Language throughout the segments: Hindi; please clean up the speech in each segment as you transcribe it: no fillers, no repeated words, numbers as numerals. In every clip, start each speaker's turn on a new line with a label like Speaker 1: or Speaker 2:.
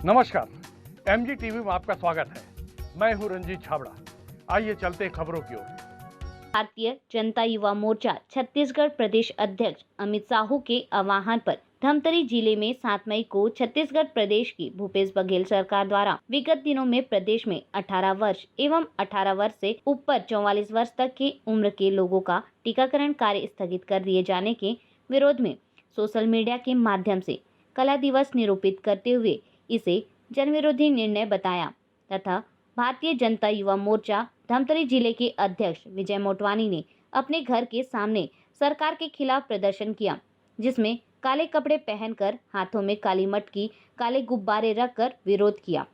Speaker 1: नमस्कार, एमजी टीवी में आपका स्वागत है। मैं हूं रंजीत छाबड़ा। आइए चलते हैं खबरों की ओर।
Speaker 2: भारतीय जनता युवा मोर्चा छत्तीसगढ़ प्रदेश अध्यक्ष अमित साहू के आह्वान पर धमतरी जिले में 7 मई को छत्तीसगढ़ प्रदेश की भूपेश बघेल सरकार द्वारा विगत दिनों में प्रदेश में 18 वर्ष एवं 18 वर्ष से ऊपर 44 वर्ष तक की उम्र के लोगों का टीकाकरण कार्य स्थगित कर दिए जाने के विरोध में सोशल मीडिया के माध्यम से कला दिवस निरूपित करते हुए इसे जनविरोधी निर्णय बताया तथा भारतीय जनता युवा मोर्चा धमतरी जिले के अध्यक्ष विजय मोटवानी ने अपने घर के सामने सरकार के खिलाफ प्रदर्शन किया, जिसमें काले कपड़े पहनकर हाथों में काली मटकी, काले गुब्बारे रखकर विरोध किया।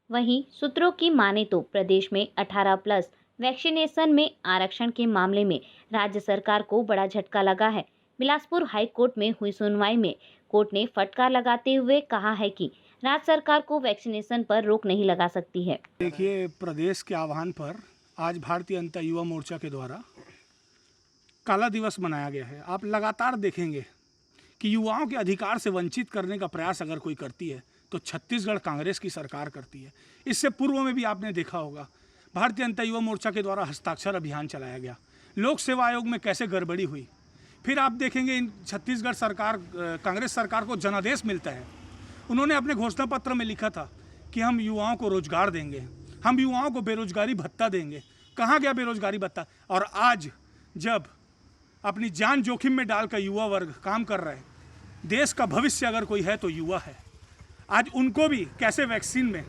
Speaker 2: वहीं सूत्रों की माने तो प्रदेश में 18+ वैक्सीनेशन में आरक्षण के मामले में राज्य सरकार को बड़ा झटका लगा है। बिलासपुर हाई कोर्ट में हुई सुनवाई में कोर्ट ने फटकार लगाते हुए कहा है कि राज्य सरकार को वैक्सीनेशन पर रोक नहीं लगा सकती है।
Speaker 3: देखिए, प्रदेश के आह्वान पर आज भारतीय जनता युवा मोर्चा के द्वारा काला दिवस मनाया गया है। आप लगातार देखेंगे कि युवाओं के अधिकार से वंचित करने का प्रयास अगर कोई करती है तो छत्तीसगढ़ कांग्रेस की सरकार करती है। इससे पूर्व में भी आपने देखा होगा, भारतीय जनता युवा मोर्चा के द्वारा हस्ताक्षर अभियान चलाया गया, लोक सेवा आयोग में कैसे गड़बड़ी हुई। फिर आप देखेंगे इन छत्तीसगढ़ सरकार, कांग्रेस सरकार को जनादेश मिलता है। उन्होंने अपने घोषणा पत्र में लिखा था कि हम युवाओं को रोजगार देंगे, हम युवाओं को बेरोजगारी भत्ता देंगे। कहाँ गया बेरोजगारी भत्ता? और आज जब अपनी जान जोखिम में डालकर युवा वर्ग काम कर रहे हैं, देश का भविष्य अगर कोई है तो युवा है। आज उनको भी कैसे वैक्सीन में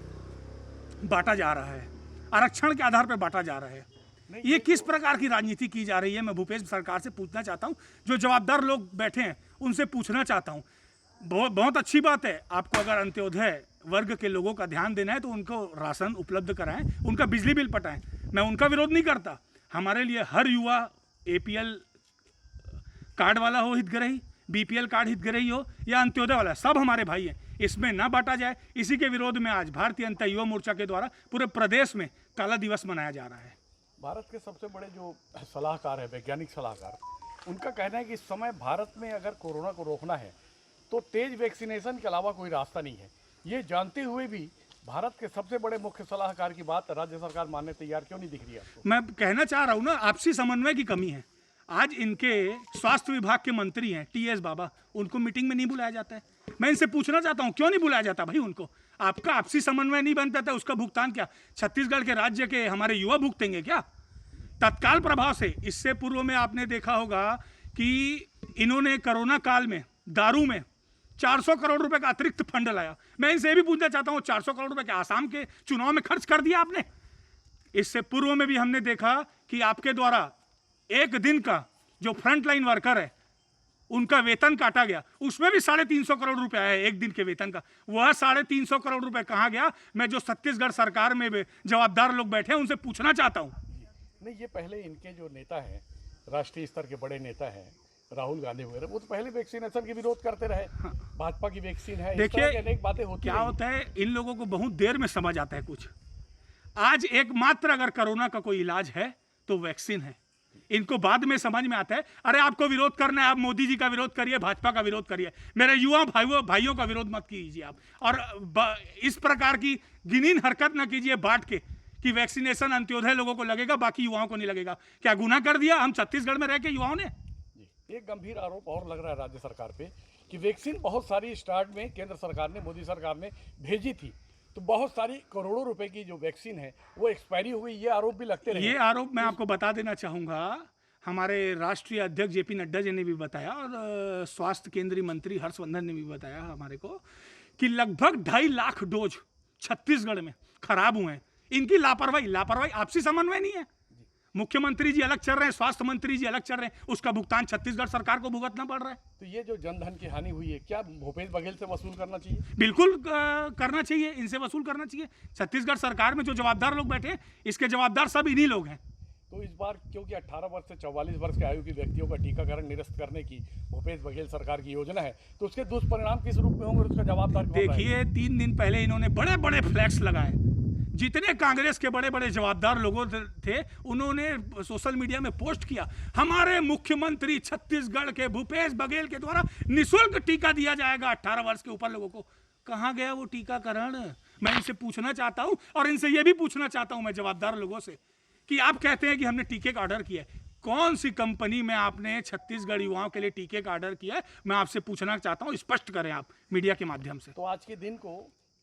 Speaker 3: बांटा जा रहा है, आरक्षण के आधार पर बांटा जा रहा है। ये किस प्रकार की राजनीति की जा रही है? मैं भूपेश सरकार से पूछना चाहता हूँ, जो जवाबदार लोग बैठे हैं उनसे पूछना चाहता हूँ। बहुत अच्छी बात है, आपको अगर अंत्योदय वर्ग के लोगों का ध्यान देना है तो उनको राशन उपलब्ध कराएं, उनका बिजली बिल पटाएं। मैं उनका विरोध नहीं करता। हमारे लिए हर युवा APL कार्ड वाला हो हितग्राही, BPL कार्ड हितग्राही हो या अंत्योदय वाला, सब हमारे भाई हैं। इसमें ना बांटा जाए, इसी के विरोध में आज भारतीय जनता युवा मोर्चा के द्वारा पूरे प्रदेश में काला दिवस मनाया जा रहा है।
Speaker 1: भारत के सबसे बड़े जो सलाहकार है, वैज्ञानिक सलाहकार, उनका कहना है कि इस समय भारत में अगर कोरोना को रोकना है तो तेज वैक्सीनेशन के अलावा कोई रास्ता नहीं है। ये जानते हुए भी भारत के सबसे बड़े मुख्य सलाहकार की बात राज्य सरकार मानने तैयार क्यों नहीं दिख रही है आपको?
Speaker 3: मैं कहना चाह रहा हूँ ना, आपसी समन्वय की कमी है। आज इनके स्वास्थ्य विभाग के मंत्री हैं TS बाबा, उनको मीटिंग में नहीं बुलाया जाता है। मैं इनसे पूछना चाहता हूँ, क्यों नहीं बुलाया जाता भाई उनको? आपका आपसी समन्वय नहीं बन पाता, उसका भुगतान क्या छत्तीसगढ़ के राज्य के हमारे युवा भुगतेंगे क्या तत्काल प्रभाव से? इससे पूर्व में आपने देखा होगा कि इन्होंने कोरोना काल में दारू में 400 करोड़ रुपए का अतिरिक्त फंड लाया। मैं इनसे भी पूछना चाहता हूँ, 400 करोड़ रुपए के आसाम के चुनाव में खर्च कर दिया आपने? इससे पूर्व में भी हमने देखा कि आपके द्वारा एक दिन का जो फ्रंट लाइन वर्कर है उनका वेतन काटा गया, उसमें भी 350 करोड़ रुपए आया है एक दिन के वेतन का। वह 350 करोड़ रुपए कहाँ गया? मैं जो छत्तीसगढ़ सरकार में जवाबदार लोग बैठे हैं उनसे पूछना चाहता हूँ।
Speaker 1: नहीं, ये पहले इनके जो नेता हैं, राष्ट्रीय स्तर के बड़े नेता हैं, राहुल गांधी वगैरह, वो तो पहले वैक्सीनेशन के विरोध करते रहे। भाजपा की वैक्सीन है,
Speaker 3: देखिए
Speaker 1: अनेक बातें होती
Speaker 3: क्या होता है, इन लोगों को बहुत देर में समझ आता है कुछ। आज एकमात्र अगर कोरोना का कोई इलाज है तो वैक्सीन है। इनको बाद में समझ में आता है, अरे आपको विरोध करना है, आप मोदी जी का विरोध करिए, भाजपा का विरोध करिए, मेरे युवा भाइयों का विरोध मत कीजिए आप। और इस प्रकार की गिनीन हरकत न कीजिए बांट के कि वैक्सीनेशन अंत्योदय लोगों को लगेगा, बाकी युवाओं को नहीं लगेगा। क्या गुनाह कर दिया हम छत्तीसगढ़ में रह के युवाओं ने?
Speaker 1: एक गंभीर आरोप और लग रहा है राज्य सरकार पे कि वैक्सीन बहुत सारी स्टार्ट में केंद्र सरकार ने, मोदी सरकार ने भेजी थी, तो बहुत सारी करोड़ों रुपए की जो वैक्सीन है वो एक्सपायरी हो गई। ये आरोप भी लगते रहे।
Speaker 3: ये आरोप मैं आपको बता देना चाहूँगा, हमारे राष्ट्रीय अध्यक्ष JP नड्डा जी ने भी बताया और स्वास्थ्य केंद्रीय मंत्री हर्षवर्धन ने भी बताया हमारे को कि लगभग 2.5 लाख डोज छत्तीसगढ़ में खराब हुए हैं। इनकी लापरवाही, आपसी समन्वय नहीं है। मुख्यमंत्री जी अलग चल रहे हैं, स्वास्थ्य मंत्री जी अलग चल रहे हैं, उसका भुगतान छत्तीसगढ़ सरकार को भुगतना पड़ रहा है।
Speaker 1: तो ये जो जनधन की हानि हुई है, क्या भूपेश बघेल से वसूल करना चाहिए?
Speaker 3: बिल्कुल करना चाहिए, इनसे वसूल करना चाहिए। छत्तीसगढ़ सरकार में जो जवाबदार लोग बैठे हैं, इसके जवाबदार सब इन्हीं लोग हैं।
Speaker 1: तो इस बार क्योंकि 18 वर्ष से 44 वर्ष के आयु के व्यक्तियों का टीकाकरण निरस्त करने की भूपेश बघेल सरकार की योजना है, तो उसके दुष्परिणाम किस रूप में होंगे, उसका जवाबदार कौन रहेगा?
Speaker 3: देखिए, 3 दिन पहले इन्होंने बड़े बड़े फ्लैक्स लगाए। जितने कांग्रेस के बड़े बड़े जवाबदार लोगों थे उन्होंने सोशल मीडिया में पोस्ट किया, हमारे मुख्यमंत्री छत्तीसगढ़ के भूपेश बघेल के द्वारा निःशुल्क टीका दिया जाएगा 18 वर्ष के ऊपर लोगों को। कहाँ गया वो टीकाकरण? मैं इनसे पूछना चाहता हूँ और इनसे ये भी पूछना चाहता हूँ मैं जवाबदार लोगों से कि आप कहते हैं कि हमने टीके का ऑर्डर किया है, कौन सी कंपनी में आपने छत्तीसगढ़ युवाओं के लिए टीके का ऑर्डर किया है? मैं आपसे पूछना चाहता हूँ, स्पष्ट करें आप मीडिया के माध्यम से।
Speaker 1: तो आज के दिन को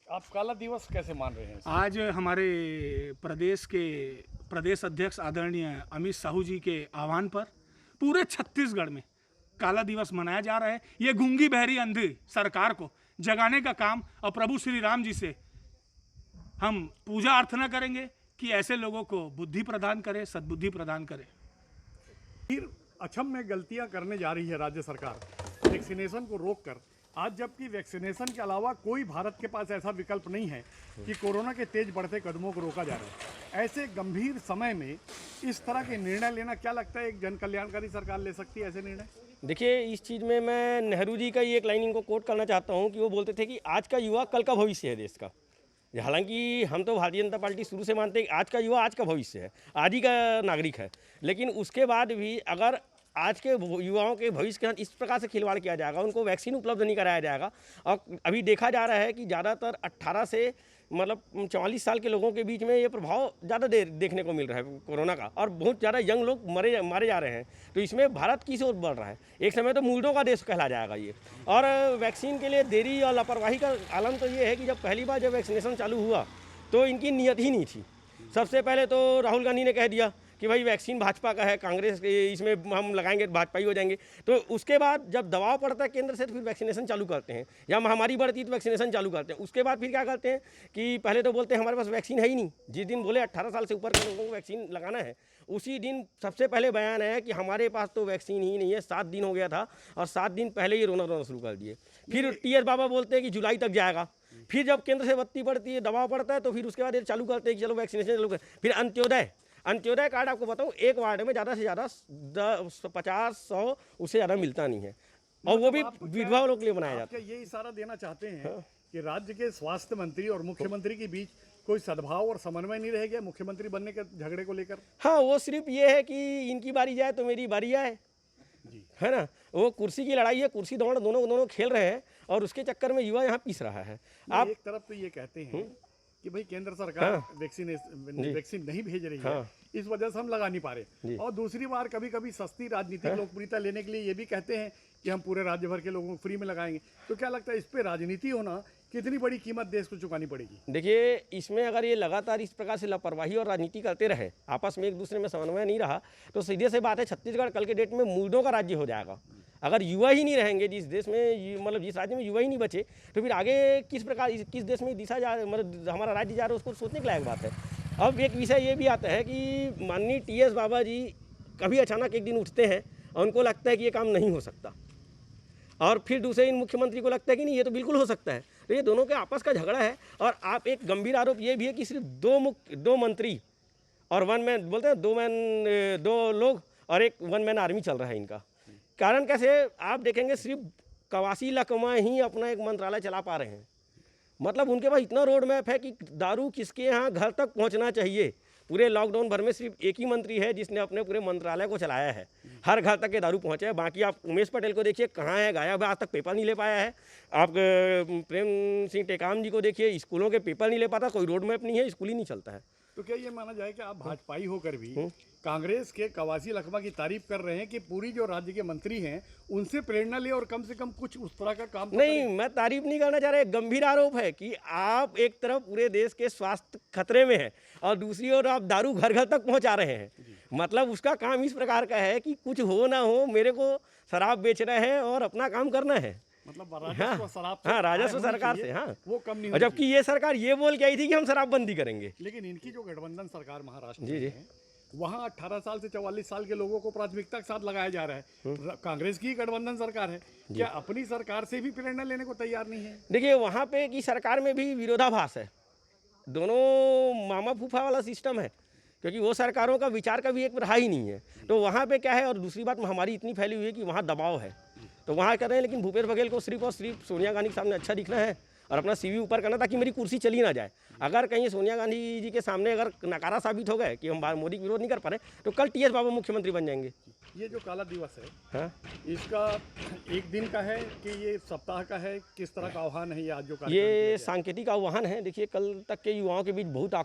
Speaker 1: आप काला दिवस कैसे मान रहे हैं?
Speaker 3: आज हमारे प्रदेश के प्रदेश अध्यक्ष आदरणीय अमित साहू जी के आह्वान पर पूरे छत्तीसगढ़ में काला दिवस मनाया जा रहा है। ये गूंगी बहरी अंधी सरकार को जगाने का काम और प्रभु श्री राम जी से हम पूजा अर्चना करेंगे कि ऐसे लोगों को बुद्धि प्रदान करे, सद्बुद्धि प्रदान करे।
Speaker 1: फिर अक्षम में गलतियां करने जा रही है राज्य सरकार वैक्सीनेशन को रोककर। आज जबकि वैक्सीनेशन के अलावा कोई भारत के पास ऐसा विकल्प नहीं है कि कोरोना के तेज बढ़ते कदमों को रोका जा रहा है, ऐसे गंभीर समय में इस तरह के निर्णय लेना, क्या लगता है एक जन कल्याणकारी सरकार ले सकती है ऐसे निर्णय?
Speaker 4: देखिए, इस चीज़ में मैं नेहरू जी का ही एक लाइन इनको कोट करना चाहता हूँ कि वो बोलते थे कि आज का युवा कल का भविष्य है देश का। हालांकि हम तो भारतीय जनता पार्टी शुरू से मानते हैं कि आज का युवा आज का भविष्य है, आज ही का नागरिक है, लेकिन उसके बाद भी अगर आज के युवाओं के भविष्य के साथ इस प्रकार से खिलवाड़ किया जाएगा, उनको वैक्सीन उपलब्ध नहीं कराया जाएगा। और अभी देखा जा रहा है कि ज़्यादातर 18 से मतलब 44 साल के लोगों के बीच में ये प्रभाव ज़्यादा देखने को मिल रहा है कोरोना का, और बहुत ज़्यादा यंग लोग मारे जा रहे हैं। तो इसमें भारत किस ओर बढ़ रहा है? एक समय तो मुल्डों का देश कहला जाएगा ये। और वैक्सीन के लिए देरी और लापरवाही का आलम तो ये है कि जब पहली बार जब वैक्सीनेशन चालू हुआ तो इनकी नीयत ही नहीं थी। सबसे पहले तो राहुल गांधी ने कह दिया कि भाई वैक्सीन भाजपा का है, कांग्रेस इसमें हम लगाएंगे तो भाजपा ही हो जाएंगे। तो उसके बाद जब दबाव पड़ता है केंद्र से तो फिर वैक्सीनेशन चालू करते हैं, या महामारी बढ़ती तो वैक्सीनेशन चालू करते हैं। उसके बाद फिर क्या करते हैं कि पहले तो बोलते हैं हमारे पास वैक्सीन है ही नहीं। जिस दिन बोले 18 साल से ऊपर के लोगों को वैक्सीन लगाना है, उसी दिन सबसे पहले बयान है कि हमारे पास तो वैक्सीन ही नहीं है। 7 दिन हो गया था और 7 दिन पहले ही रोना शुरू कर दिए। फिर टीएस बाबा बोलते हैं कि जुलाई तक जाएगा। फिर जब केंद्र से बत्ती पड़ती है, दबाव पड़ता है, तो फिर उसके बाद ये चालू करते हैं कि चलो वैक्सीनेशन चालू कर। फिर अंत्योदय कार्ड आपको बताऊं, एक वार्ड में ज़्यादा से ज़्यादा 50-100 उससे ज़्यादा मिलता नहीं है, और वो भी विधवा लोग के लिए बनाया जाता है।
Speaker 1: ये इशारा देना चाहते हैं कि राज्य के स्वास्थ्य मंत्री और मुख्यमंत्री के बीच कोई सद्भाव और समन्वय नहीं रह गया मुख्यमंत्री बनने के झगड़े को लेकर?
Speaker 4: हाँ, वो सिर्फ ये है कि इनकी बारी जाए तो मेरी बारी आए, है ना। वो कुर्सी की लड़ाई है, कुर्सी दौड़ दोनों खेल रहे हैं, और उसके चक्कर में युवा यहाँ पीस रहा है। आप
Speaker 1: एक तरफ तो ये कहते हैं कि भाई केंद्र सरकार वैक्सीन नहीं भेज रही है, इस वजह से हम लगा नहीं पा रहे, और दूसरी बार कभी कभी सस्ती राजनीतिक लोकप्रियता लेने के लिए ये भी कहते हैं कि हम पूरे राज्य भर के लोगों को फ्री में लगाएंगे। तो क्या लगता है इस पे राजनीति होना कितनी बड़ी कीमत देश को चुकानी पड़ेगी?
Speaker 4: देखिए, इसमें अगर ये लगातार इस प्रकार से लापरवाही और राजनीति करते रहे, आपस में एक दूसरे में समन्वय नहीं रहा, तो सीधे से बात है छत्तीसगढ़ कल के डेट में मुल्डों का राज्य हो जाएगा। अगर युवा ही नहीं रहेंगे जिस देश में, मतलब जिस राज्य में युवा ही नहीं बचे, तो फिर आगे किस प्रकार किस देश में दिशा जा, मतलब हमारा राज्य जा रहा है, उसको सोचने के लायक बात है। अब एक विषय ये भी आता है कि माननीय टीएस बाबा जी कभी अचानक एक दिन उठते हैं और उनको लगता है कि ये काम नहीं हो सकता, और फिर दूसरे दिन मुख्यमंत्री को लगता है कि नहीं ये तो बिल्कुल हो सकता है। तो ये दोनों के आपस का झगड़ा है। और आप एक गंभीर आरोप ये भी है कि सिर्फ दो मंत्री और 1 मैन बोलते हैं, 2 लोग और एक 1 मैन आर्मी चल रहा है इनका। कारण कैसे? आप देखेंगे सिर्फ कवासी लकमा ही अपना एक मंत्रालय चला पा रहे हैं। मतलब उनके पास इतना रोड मैप है कि दारू किसके यहाँ घर तक पहुँचना चाहिए। पूरे लॉकडाउन भर में सिर्फ एक ही मंत्री है जिसने अपने पूरे मंत्रालय को चलाया है, हर घर तक के दारू पहुँचे है। बाकी आप उमेश पटेल को देखिए, कहाँ है, गायब है, आज तक पेपर नहीं ले पाया है। आप प्रेम सिंह टेकाम जी को देखिए, स्कूलों के पेपर नहीं ले पाता, कोई रोड मैप नहीं है, स्कूल ही नहीं चलता है।
Speaker 1: तो क्या ये माना जाए कि आप भाजपाई होकर भी कांग्रेस के कवासी लखमा की तारीफ कर रहे हैं कि पूरी जो राज्य के मंत्री हैं उनसे प्रेरणा ले और कम से कम कुछ उस तरह का काम
Speaker 4: नहीं, मैं तारीफ नहीं करना चाह रहा, गंभीर आरोप है कि आप एक तरफ पूरे देश के स्वास्थ्य खतरे में है और दूसरी ओर आप दारू घर घर तक पहुंचा रहे हैं। मतलब उसका काम इस प्रकार का है कि कुछ हो ना हो, मेरे को शराब बेच रहे हैं और अपना काम करना है।
Speaker 1: मतलब राजस्व शराब
Speaker 4: हाँ, राजस्व सरकार से, हाँ,
Speaker 1: वो कम नहीं।
Speaker 4: और जबकि ये सरकार ये बोल के आई थी कि हम शराबबंदी करेंगे।
Speaker 1: लेकिन इनकी जो गठबंधन सरकार महाराष्ट्र में है, वहाँ 18 साल से 44 साल के लोगों को प्राथमिकता के साथ लगाया जा रहा है। कांग्रेस की गठबंधन सरकार है, क्या अपनी सरकार से भी प्रेरणा लेने को तैयार नहीं है?
Speaker 4: देखिए, वहाँ पे की सरकार में भी विरोधाभास है, दोनों मामा फूफा वाला सिस्टम है, क्योंकि वो सरकारों का विचार का भी एक रहा ही नहीं है। तो वहाँ पे क्या है, और दूसरी बात महामारी इतनी फैली हुई है कि वहाँ दबाव है, तो वहाँ कर रहे हैं। लेकिन भूपेश बघेल को सिर्फ और सिर्फ सोनिया गांधी के सामने अच्छा दिखना है और अपना CV ऊपर करना ताकि मेरी कुर्सी चली ना जाए। अगर कहीं सोनिया गांधी जी के सामने अगर नकारा साबित हो गए कि हम मोदी का विरोध नहीं कर पा रहे, तो कल TS बाबू मुख्यमंत्री बन जाएंगे।
Speaker 1: ये जो काला दिवस है,
Speaker 4: हाँ,
Speaker 1: इसका एक दिन का है कि ये सप्ताह का है, किस तरह का आह्वान है ये आज जो कार्यक्रम किया
Speaker 4: ये
Speaker 1: गया?
Speaker 4: सांकेतिक आह्वान है। देखिए, कल तक के युवाओं के बीच बहुत